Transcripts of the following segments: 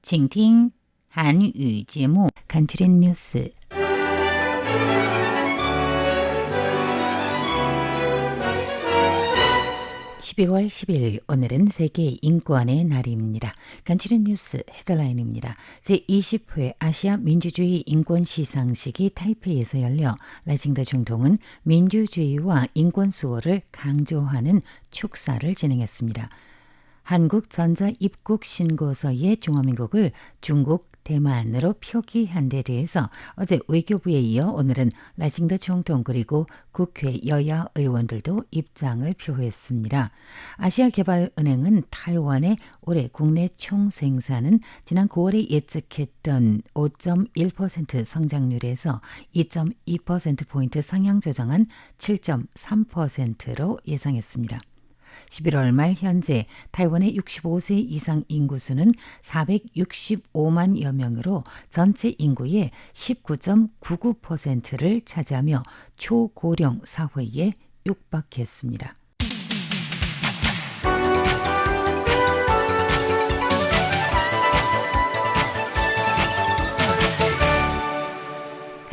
请听韩语节目 간추린 뉴스. (12월 10일) 오늘은 세계 인권의 날입니다. 간추린 뉴스 헤드라인입니다. 제20회 아시아 민주주의 인권 시상식이 타이페이에서 열려 라징더 총통은 민주주의와 인권 수호를 강조하는 축사를 진행했습니다. 한국 전자 입국 신고서의 중화민국을 중국, 대만으로 표기한 데 대해서 어제 외교부에 이어 오늘은 라징더 총통 그리고 국회 여야 의원들도 입장을 표했습니다. 아시아개발은행은 타이완의 올해 국내 총생산은 지난 9월에 예측했던 5.1% 성장률에서 2.2%포인트 상향 조정한 7.3%로 예상했습니다. 11월 말 현재 타이완의 65세 이상 인구수는 465만여 명으로 전체 인구의 19.99%를 차지하며 초고령 사회에 육박했습니다.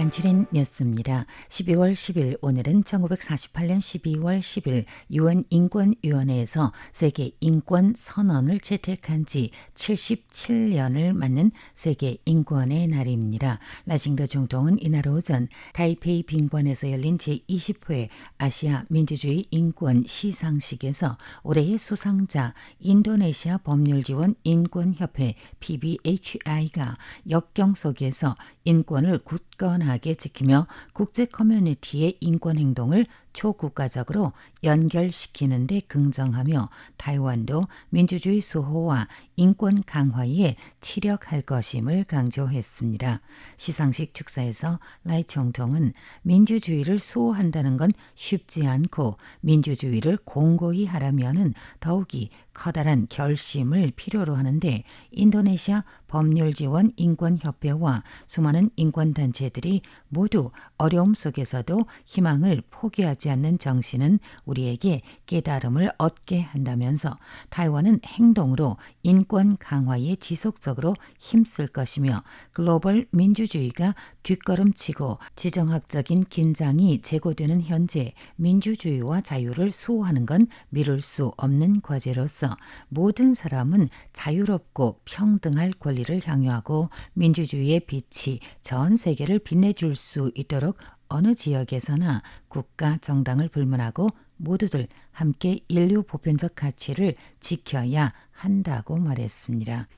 간추린 뉴스입니다. 12월 10일 오늘은 1948년 12월 10일 유엔 인권위원회에서 세계 인권 선언을 채택한 지 77년을 맞는 세계 인권의 날입니다. 라징더 총통은 이날 오전 타이페이 빈관에서 열린 제20회 아시아 민주주의 인권 시상식에서 올해의 수상자 인도네시아 법률지원 인권협회 PBHI가 역경 속에서 인권을 굳건하게 지키며 국제 커뮤니티의 인권 행동을 초국가적으로 연결시키는 데 긍정하며 타이완도 민주주의 수호와 인권 강화에 치력할 것임을 강조했습니다. 시상식 축사에서 라이 총통은 민주주의를 수호한다는 건 쉽지 않고 민주주의를 공고히 하려면은 더욱이 커다란 결심을 필요로 하는데 인도네시아 법률지원 인권협회와 수많은 인권단체들이 모두 어려움 속에서도 희망을 포기하지 않는 정신은 우리에게 깨달음을 얻게 한다면서 타이완은 행동으로 인권 강화에 지속적으로 힘쓸 것이며 글로벌 민주주의가 뒷걸음치고 지정학적인 긴장이 제고되는 현재 민주주의와 자유를 수호하는 건 미룰 수 없는 과제로서 모든 사람은 자유롭고 평등할 권리를 향유하고 민주주의의 빛이 전 세계를 빛내줄 수 있도록 어느 지역에서나 국가 정당을 불문하고 모두들 함께 인류 보편적 가치를 지켜야 한다고 말했습니다.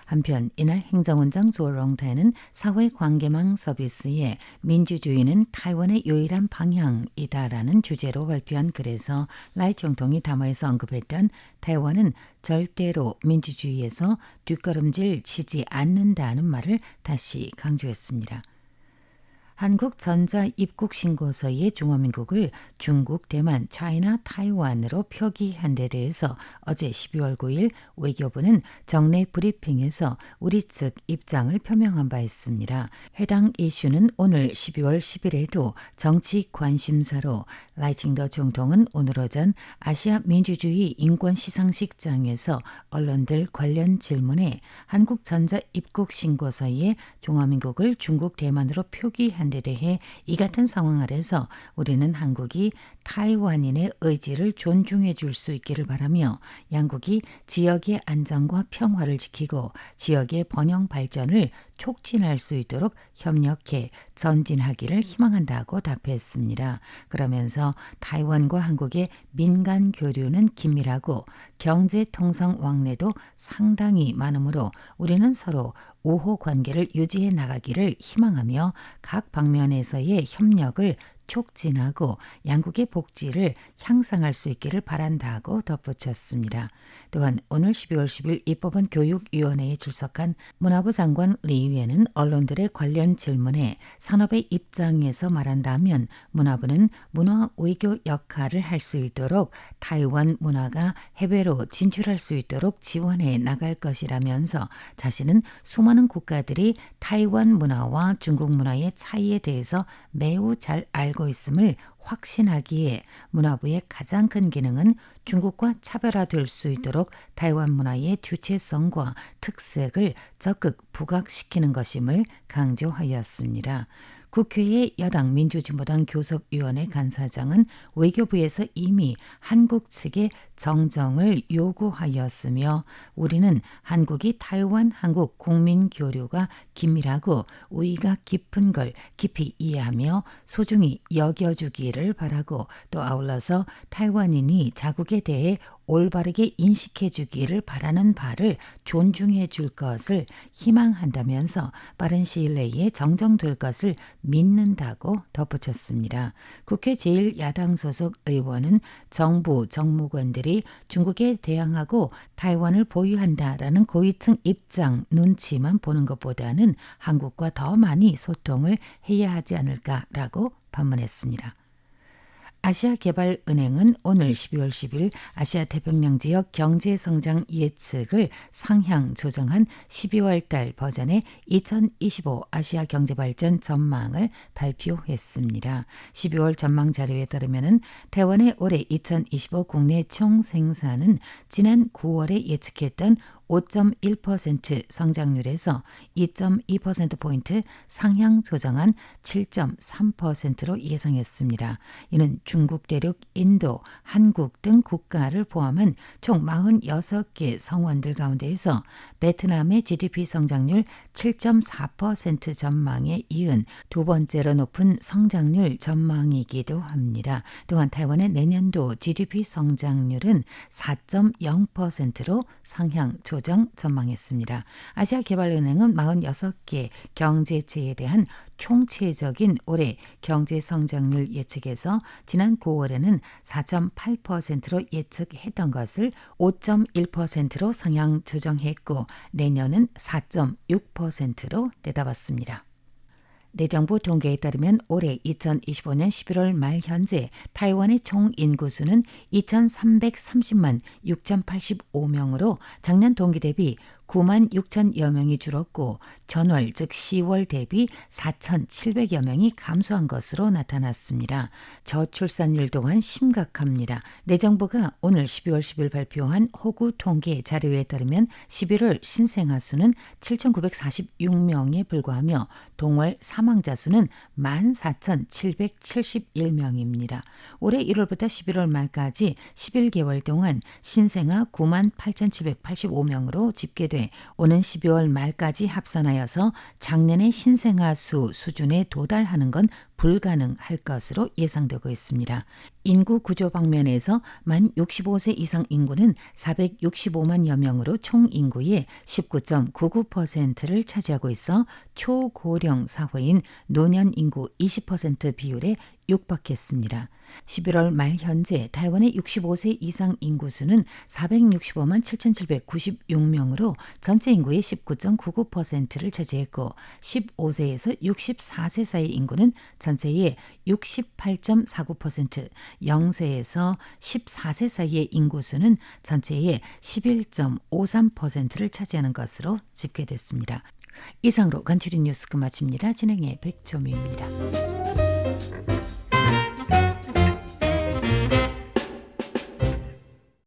한편 이날 행정원장 조롱타는 사회관계망 서비스에 민주주의는 타이완의 유일한 방향이다라는 주제로 발표한 글에서 라이 총통이 담화에서 언급했던 타이완은 절대로 민주주의에서 뒷걸음질 치지 않는다는 말을 다시 강조했습니다. 한국 전자 입국 신고서의 중화민국을 중국, 대만, 차이나, 타이완으로 표기한 데 대해서 어제 12월 9일 외교부는 정례 브리핑에서 우리 측 입장을 표명한 바 있습니다. 해당 이슈는 오늘 12월 10일에도 정치 관심사로 라이징더 총통은 오늘 오전 아시아 민주주의 인권 시상식장에서 언론들 관련 질문에 한국 전자 입국 신고서의 중화민국을 중국, 대만으로 표기한 데 대해 이 같은 상황 아래서 우리는 한국이 타이완인의 의지를 존중해 줄 수 있기를 바라며 양국이 지역의 안정과 평화를 지키고 지역의 번영 발전을 촉진할 수 있도록 협력해 전진하기를 희망한다고 답했습니다. 그러면서 타이완과 한국의 민간 교류는 긴밀하고 경제 통상 왕래도 상당히 많으므로 우리는 서로 우호 관계를 유지해 나가기를 희망하며 각 방면에서의 협력을 촉진하고 양국의 복지를 향상할 수 있기를 바란다고 덧붙였습니다. 또한 오늘 12월 10일 입법원 교육위원회에 출석한 문화부 장관 리위에는 언론들의 관련 질문에 산업의 입장에서 말한다면 문화부는 문화 외교 역할을 할 수 있도록 타이완 문화가 해외로 진출할 수 있도록 지원해 나갈 것이라면서 자신은 수많은 국가들이 타이완 문화와 중국 문화의 차이에 대해서 매우 잘 알고 알고 있음을 확신하기에 문화부의 가장 큰 기능은 중국과 차별화될 수 있도록台湾 문화의 주체성과 특색을 적극 부각시키는 것임을 강조하였습니다. 국회의 여당 민주진보당 교섭위원회 간사장은 외교부에서 이미 한국 측에 정정을 요구하였으며 우리는 한국이台湾 한국 국민 교류가 긴밀하고 우위가 깊은 걸 깊이 이해하며 소중히 여겨주기를 바라고 또 아울러서台湾인이 자국에 대해 올바르게 인식해 주기를 바라는 바를 존중해 줄 것을 희망한다면서 빠른 시일 내에 정정될 것을 믿는다고 덧붙였습니다. 국회 제1야당 소속 의원은 정부 정무관들이 중국에 대항하고台湾을 보유한다라는 고위층 입장 눈치만 보는 것보다는 한국과 더 많이 소통을 해야 하지 않을까라고 반문했습니다. 아시아개발은행은 오늘 12월 10일 아시아 태평양 지역 경제성장 예측을 상향 조정한 12월 달 버전의 2025 아시아 경제발전 전망을 발표했습니다. 12월 전망 자료에 따르면台湾의 올해 2025 국내 총생산은 지난 9월에 예측했던 5.1% 성장률에서 2.2%포인트 상향 조정한 7.3%로 예상했습니다. 이는 중국 대륙, 인도, 한국 등 국가를 포함한 총 46개 성원들 가운데에서 베트남의 GDP 성장률 7.4% 전망에 이은 두 번째로 높은 성장률 전망이기도 합니다. 또한台湾의 내년도 GDP 성장률은 4.0%로 상향 조정 전망했습니다. 아시아개발은행은 46개 경제체에 대한 총체적인 올해 경제 성장률 예측에서 지난 9월에는 4.8%로 예측했던 것을 5.1%로 상향 조정했고 내년은 4.6%로 내다봤습니다. 내정부 통계에 따르면 올해 2025년 11월 말 현재台湾의 총 인구수는 2,330만 6,085명으로 작년 동기 대비 9만 6천여 명이 줄었고 전월 즉 10월 대비 4,700여 명이 감소한 것으로 나타났습니다. 저출산율 또한 심각합니다. 내정부가 오늘 12월 10일 발표한 호구 통계 자료에 따르면 11월 신생아 수는 7,946명에 불과하며 동월 사망자 수는 14,771명입니다. 올해 1월부터 11월 말까지 11개월 동안 신생아 9만 8,785명으로 집계돼 오는 12월 말까지 합산하여서 작년의 신생아 수 수준에 도달하는 건 불가능할 것으로 예상되고 있습니다. 인구 구조 방면에서 만 65세 이상 인구는 465만여 명으로 총 인구의 19.99%를 차지하고 있어 초고령 사회인 노년 인구 20% 비율에 육박했습니다. 11월 말 현재台湾의 65세 이상 인구수는 465만 7,796명으로 전체 인구의 19.99%를 차지했고 15세에서 64세 사이 인구는 전체의 68.49%, 0세에서 14세 사이의 인구수는 전체의 11.53%를 차지하는 것으로 집계됐습니다. 이상으로 간추린 뉴스 끝마칩니다. 진행의 백조미입니다.